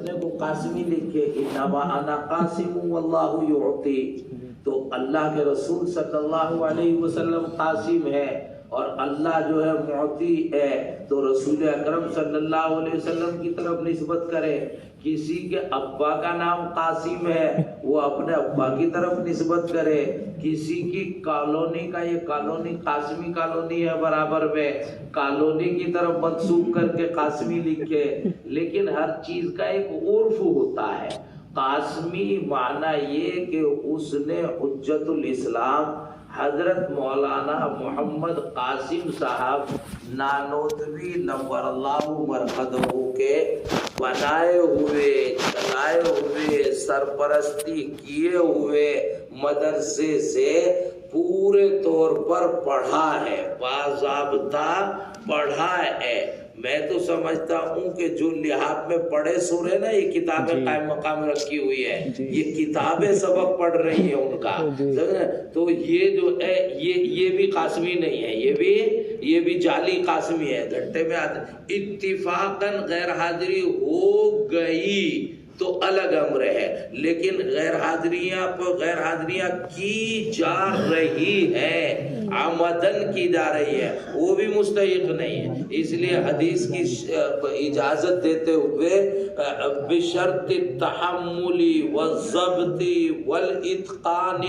اپنے کو قاسمی لکھے، انما انا قاسم واللہ یعطی، تو اللہ کے رسول صلی اللہ علیہ وسلم قاسم ہے اور اللہ جو ہے معطی ہے، تو رسول اکرم صلی اللہ علیہ وسلم کی طرف نسبت کرے۔ کسی کے ابا کا نام قاسم ہے، وہ اپنے ابا کی طرف نسبت کرے۔ کسی کی کالونی کا، یہ کالونی قاسمی کالونی ہے برابر میں، کالونی کی طرف منسوب کر کے قاسمی لکھے۔ لیکن ہر چیز کا ایک عرف ہوتا ہے۔ قاسمی معنی یہ کہ اس نے حجت الاسلام حضرت مولانا محمد قاسم صاحب نانوتوی نور اللہ مرقدہ کے بنائے ہوئے، چلائے ہوئے، سرپرستی کیے ہوئے مدرسے سے پورے طور پر پڑھا ہے، باضابطہ پڑھا ہے۔ میں تو سمجھتا ہوں کہ جو لحاظ میں پڑھے سورے نا، یہ کتابیں قائم مقام رکھی ہوئی ہے، یہ کتابیں سبق پڑھ رہی ہیں ان کا، تو یہ جو ہے یہ بھی قاسمی نہیں ہے، یہ بھی جعلی قاسمی ہے۔ گھنٹے میں اتفاقاً غیر حاضری ہو گئی تو الگ امر ہے، لیکن غیر حاضریاں کی جا رہی ہے، عمدن کی جا رہی ہے، وہ بھی مستحق نہیں ہے۔ اس لیے حدیث کی اجازت دیتے ہوئے بشرط التحمل والضبط والاتقان،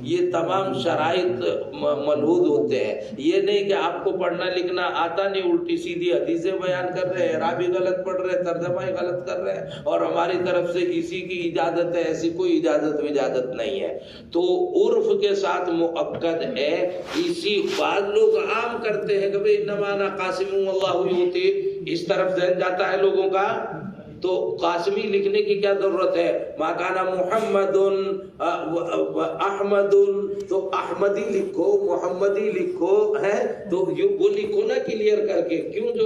یہ تمام شرائط ملحوظ ہوتے ہیں۔ یہ نہیں کہ آپ کو پڑھنا لکھنا آتا نہیں، الٹی سیدھی حدیثیں بیان کر رہے ہیں، اعرابی غلط پڑھ رہے ہیں، ترجمہ غلط کر رہے ہیں، اور ہماری طرف سے اسی کی اجازت ہے، ایسی کوئی اجازت نہیں ہے۔ تو عرف کے ساتھ مؤکد ہے۔ اسی بعض لوگ عام کرتے ہیں کہ بھئی انما انا قاسم واللہ یعطی، اس طرف ذہن جاتا ہے لوگوں کا، تو قاسمی لکھنے کی کیا ضرورت ہے؟ ما کان محمد احمد، تو احمدی لکھو، محمدی لکھو، ہے تو وہ لکھو نا کلیئر کر کے، کیوں جو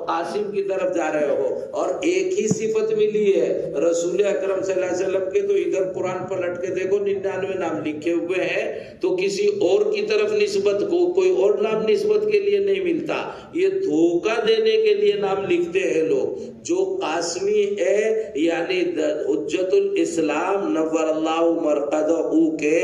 قاسم کی طرف جا رہے ہو؟ اور ایک ہی صفت ملی ہے رسول اکرم صلی اللہ علیہ وسلم کے، تو ادھر قرآن پر لٹ کے دیکھو 99 نام لکھے ہوئے ہیں، تو کسی اور کی طرف نسبت کو کوئی اور نام نسبت کے لیے نہیں ملتا، یہ دھوکہ دینے کے لیے نام لکھتے ہیں لوگ۔ جو قاسمی ہے یعنی حجت الاسلام نور اللہ مرقدہ کے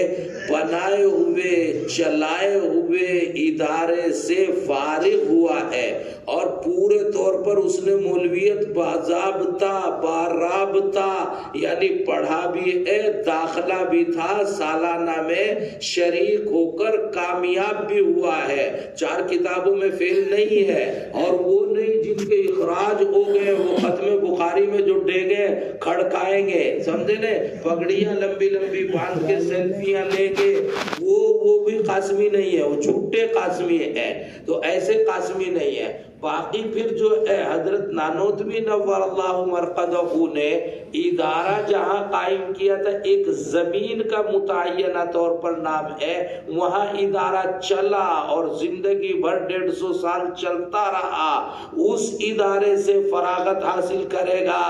بنائے ہوئے، چلائے ہوئے ادارے سے فارغ ہوا ہے، اور پورے طور پر اس نے مولویت باضابطہ بارابطہ یعنی پڑھا بھی ہے، داخلہ بھی تھا، سالانہ میں شریک ہو کر کامیاب بھی ہوا ہے، 4 کتابوں میں فیل نہیں ہے، اور وہ نہیں جن کے اخراج ہو گئے وہ ختم بخاری میں جو ڈیگے کھڑکائیں گے، سمجھے نا، پگڑیاں لمبی لمبی باندھ کے سیلفیاں لے کے، وہ بھی قاسمی نہیں ہے، وہ جھوٹے قاسمی ہے، تو ایسے قاسمی نہیں ہے۔ باقی پھر جو ہے حضرت نانوتوی نور اللہ مرقدہ نے ادارہ جہاں قائم کیا تھا، ایک زمین کا متعینہ طور پر نام ہے، وہاں ادارہ چلا اور زندگی بھر 150 سال چلتا رہا، اس ادارے سے فراغت حاصل کرے گا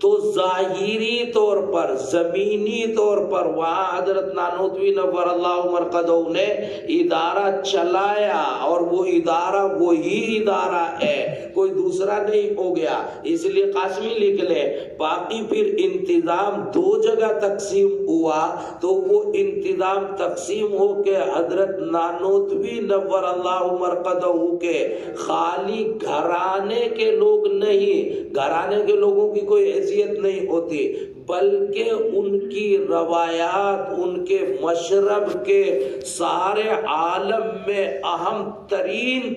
تو ظاہری طور پر، زمینی طور پر وہاں حضرت نانوتوی نور اللہ مرقدہ نے ادارہ چلایا، اور وہ ادارہ وہی ادارہ ہے، کوئی دوسرا نہیں ہو گیا، اس لیے قاسمی لکھ لے۔ باقی پھر انتظام 2 جگہ تقسیم ہوا، تو وہ انتظام تقسیم ہو کے حضرت نانوتوی نور اللہ مرقدہ کے خالی گھرانے کے لوگ نہیں، گھرانے کے لوگوں کی کوئی حیثیت نہیں ہوتی، بلکہ ان کی روایات، ان کے مشرب کے سارے عالم میں اہم ترین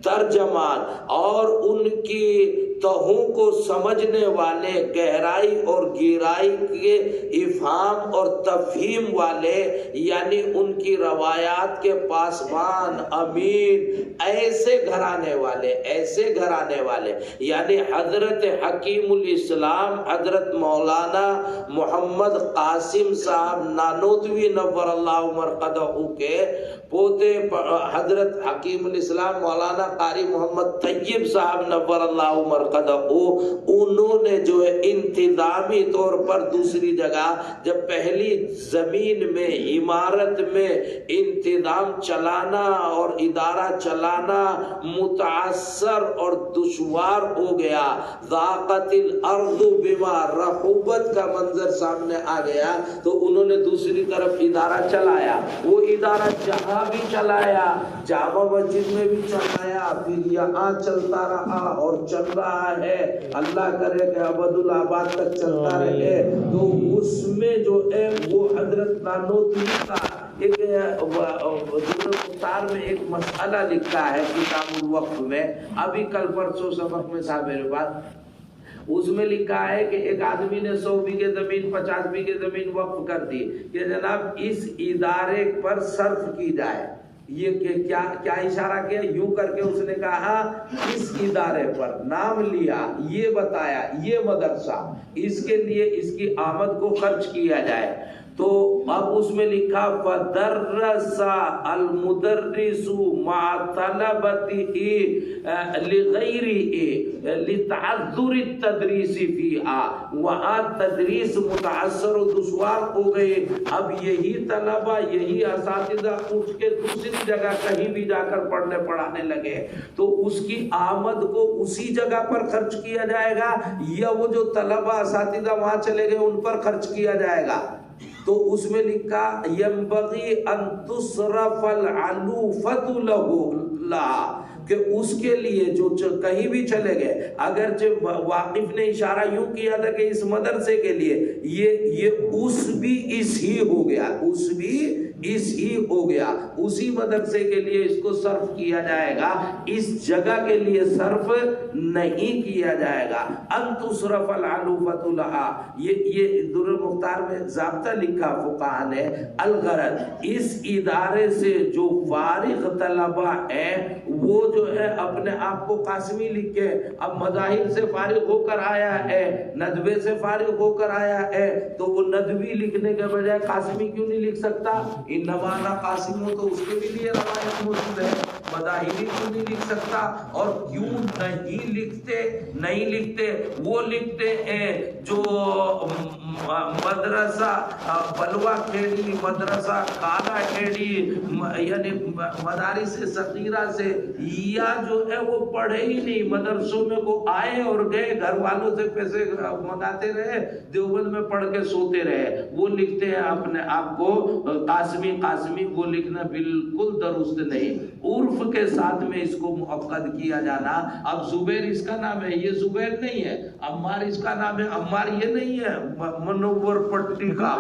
ترجمان اور ان کی تہوں کو سمجھنے والے، گہرائی اور گہرائی کے افہام اور تفہیم والے، یعنی ان کی روایات کے پاسبان، امین، ایسے گھرانے والے یعنی حضرت حکیم الاسلام حضرت مولانا محمد قاسم صاحب نانوتوی نور اللہ مرقدہ کے پوتے حضرت حکیم الاسلام مولانا قاری محمد طیب صاحب نور اللہ مرقدہ، انہوں نے جو ہے انتظامی طور پر دوسری جگہ جب پہلی زمین میں عمارت میں انتظام چلانا اور ادارہ چلانا متعثر اور دشوار ہو گیا، ضاقت الارض بما رحبت کا منظر سامنے آ گیا، تو انہوں نے دوسری طرف ادارہ چلایا۔ وہ ادارہ جہاں بھی چلایا، جامع مسجد میں بھی چلایا، پھر یہاں چلتا رہا اور چل رہا ہے، اللہ کرے کہ ابد الآباد تک چلتا رہے۔ تو اس میں جو ہے وہ حضرت نانوتوی کا ایک مختار میں ایک مسئلہ لکھا ہے کتاب الوقف میں، ابھی کل پرسوں سبق میں تھا میرے پاس۔ اس میں لکھا ہے کہ ایک آدمی نے 100 بیگھے زمین 50 بیگھے زمین وقف کر دی کہ جناب اس ادارے پر صرف کی جائے۔ یہ کیا اشارہ کیا؟ یوں کر کے اس نے کہا اس ادارے پر نام لیا، یہ بتایا یہ مدرسہ، اس کے لیے اس کی آمد کو خرچ کیا جائے۔ تو اب اس میں لکھا فَدَرَّسَ الْمُدَرِّسُ مَعَ طَلَبَتِهِ لِغَيْرِهِ لِتَعَذُّرِ التَّدْرِيسِ فِيهَا، وہاں تدریس متعثر و دشوار ہو گئے۔ اب یہی طلبہ یہی اساتذہ اٹھ کے دوسری جگہ کہیں بھی جا کر پڑھنے پڑھانے لگے، تو اس کی آمد کو اسی جگہ پر خرچ کیا جائے گا یا وہ جو طلبہ اساتذہ وہاں چلے گئے ان پر خرچ کیا جائے گا؟ تو اس میں لکھا ينبغي ان تصرف العلوفة له، کہ اس کے لیے جو کہیں بھی چلے گئے، اگرچہ واقف نے اشارہ یوں کیا تھا کہ اس مدرسے کے لیے یہ اس بھی اس ہی ہو گیا، اس بھی اس ہی ہو گیا، اسی مدرسے کے لیے اس کو صرف کیا جائے گا، اس جگہ کے لیے صرف نہیں کیا جائے گا۔ ان تصرف العلوفۃ لها، یہ در المختار میں ضابطہ لکھا فقہا نے، الغرض اس ادارے سے جو فارغ طلبہ ہیں وہ جو ہے اپنے آپ کو قاسمی لکھ کے، اب مذاہب سے فارغ ہو کر آیا ہے، ندوے سے فارغ ہو کر آیا ہے، تو وہ ندوی لکھنے کے بجائے قاسمی کیوں نہیں لکھ سکتا؟ انما انا قاسم ہو تو اس کے بھی لیے روایت موجود ہے، مذاہبی کیوں نہیں لکھ سکتا؟ اور کیوں نہیں لکھتے وہ لکھتے ہیں جو مدرسہ بلوہ کھیڑی، مدرسہ کالا کھیڑی، یعنی مدارس صغیرہ سے، یا جو ہے وہ پڑھے ہی نہیں، مدرسوں میں کو آئے اور گئے، گھر والوں سے پیسے منگاتے رہے، دیوبند میں پڑھ کے سوتے رہے، وہ لکھتے ہیں اپنے آپ کو قاسمی، وہ لکھنا بالکل درست نہیں۔ عرف کے ساتھ میں اس کو مؤکد کیا جانا، اب زبیر اس کا نام ہے، یہ زبیر نہیں ہے، عمار اس کا نام ہے، عمار یہ نہیں ہے منور پٹی کا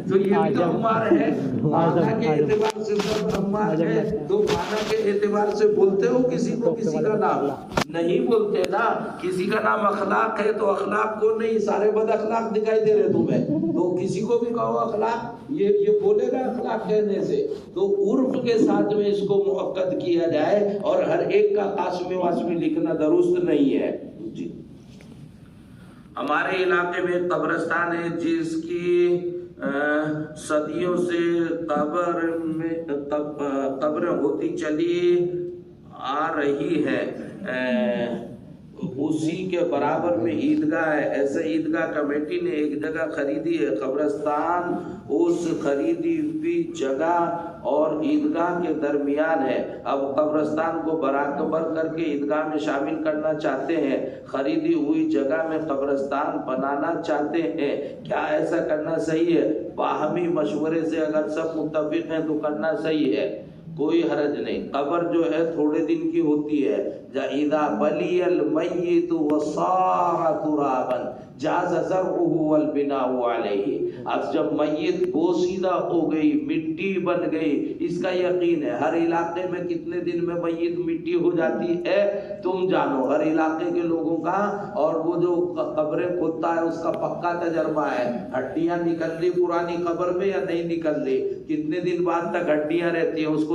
تو یہ بھی تو عمار ہے، معنی کے اعتبار سے سب عمار ہے، تو معنی کے اعتبار سے بولتے ہو کسی کو کسی کا نام نہیں بولتے نا۔ کسی کا نام اخلاق ہے تو اخلاق کو نہیں، سارے بد اخلاق دکھائی دے رہے تمہیں، تو کسی کو بھی کہو اخلاق، یہ بولے گا اخلاق کہنے سے؟ تو عرف کے ساتھ میں اس کو مؤکد کیا جائے، اور ہر ایک کا قاسمی واسمی لکھنا درست نہیں ہے۔ جی ہمارے علاقے میں قبرستان ہے جس کی صدیوں سے قبر ہوتی چلی آ رہی ہے، اسی کے برابر میں عیدگاہ ہے، ایسے عیدگاہ کمیٹی نے ایک جگہ خریدی ہے، قبرستان اس خریدی ہوئی جگہ اور عیدگاہ کے درمیان ہے، اب قبرستان کو برابر کر کے عیدگاہ میں شامل کرنا چاہتے ہیں، خریدی ہوئی جگہ میں قبرستان بنانا چاہتے ہیں، کیا ایسا کرنا صحیح ہے؟ باہمی مشورے سے اگر سب متفق ہیں تو کرنا صحیح ہے، کوئی حرج نہیں۔ قبر جو ہے تھوڑے دن کی ہوتی ہے، اذا بلی المیت وصار ترابا جاز زرعه والبناء علیہ، اب جب میت بوسیدہ ہو گئی، مٹی بن گئی، اس کا یقین ہے ہر علاقے میں کتنے دن میں میت مٹی ہو جاتی ہے تم جانو، ہر علاقے کے لوگوں کا، اور وہ جو قبریں کھودتا ہے اس کا پکا تجربہ ہے، ہڈیاں نکل لی پرانی قبر میں یا نہیں نکل لی، کتنے دن بعد تک ہڈیاں رہتی ہیں اس کو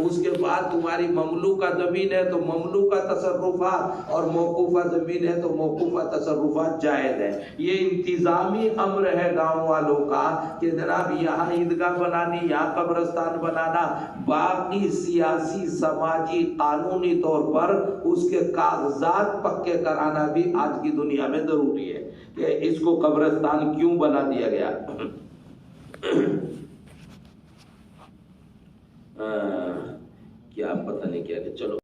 اس کے بعد تمہاری مملوکہ زمین ہے تو مملوکہ تصرفات اور موقوفہ زمین ہے تو موقوفہ تصرفات جائز ہے۔ یہ انتظامی امر ہے گاؤں والوں کا کہ جناب یہاں عیدگاہ بنانی، یہاں قبرستان بنانا، باقی سیاسی سماجی قانونی طور پر اس کے کاغذات پکے کرانا بھی آج کی دنیا میں ضروری ہے کہ اس کو قبرستان کیوں بنا دیا گیا۔ کیا پتہ نہیں کیا کہ چلو